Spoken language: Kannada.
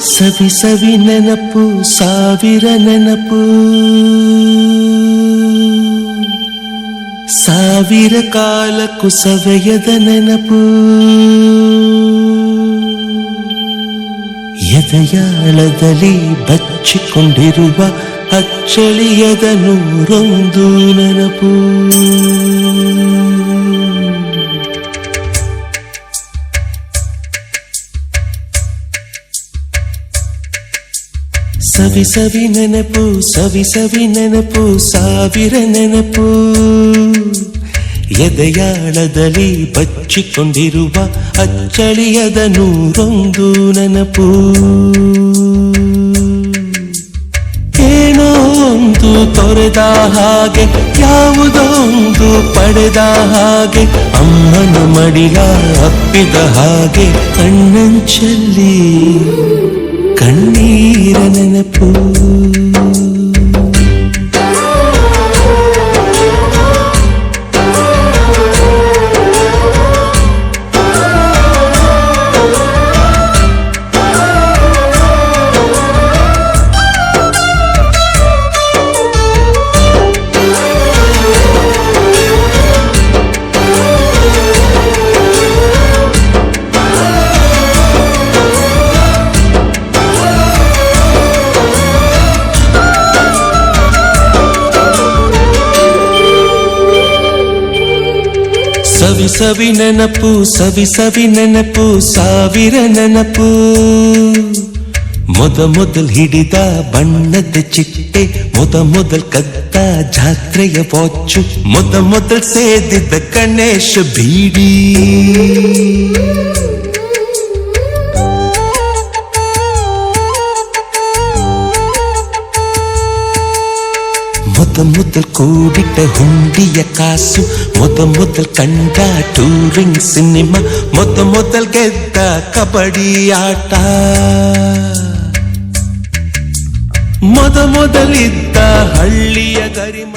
ಸವಿ ಸವಿ ನೆನಪು ಸಾವಿರ ನೆನಪು ಸಾವಿರ ಕಾಲಕ್ಕೂ ಸವೆಯದ ನೆನಪು ಎದೆಯಾಳದಲ್ಲಿ ಬಚ್ಚಿಕೊಂಡಿರುವ ಅಚ್ಚಳಿಯದ ನೂರೊಂದು ನೆನಪು ಸವಿ ಸವಿ ನೆನಪು ಸವಿ ಸವಿ ನೆನಪು ಸಾವಿರ ನೆನಪು ಎದೆಯಾಳದಲ್ಲಿ ಬಚ್ಚಿಕೊಂಡಿರುವ ಅಚ್ಚಳಿಯದ ನೂರೊಂದು ನೆನಪು ಏನೋ ಒಂದು ತೊರೆದ ಹಾಗೆ ಯಾವುದೋ ಒಂದು ಪಡೆದ ಹಾಗೆ ಅಮ್ಮನ ಮಡಿಲ ಅಪ್ಪಿದ ಹಾಗೆ ಕಣ್ಣಂಚಲ್ಲಿ ಕಣ್ಣೀರ ನೆನಪು ಸವಿ ಸವಿ ನೆನಪು ಸವಿ ಸವಿ ನೆನಪು ಸಾವಿರ ನೆನಪು ಮೊದಲ್ ಹಿಡಿದ ಬಣ್ಣದ ಚಿಟ್ಟೆ ಮೊದಲ್ ಕದ್ದ ಜಾತ್ರೆಯ ವಾಚು ಮೊದಲ್ ಸೇದಿದ್ದ ಗಣೇಶ ಬೀಡಿ ಮೊದಲ್ ಕೂಡಿಟ್ಟ ಹುಂಡಿಯ ಕಾಸು ಮೊದಲ್ ಕಂಡ ಟೂರಿಂಗ್ ಸಿನಿಮಾ ಮೊದಲ್ ಗೆದ್ದ ಕಬಡ್ಡಿ ಆಟ ಮೊದಲಿದ್ದ ಹಳ್ಳಿಯ ಗರಿಮ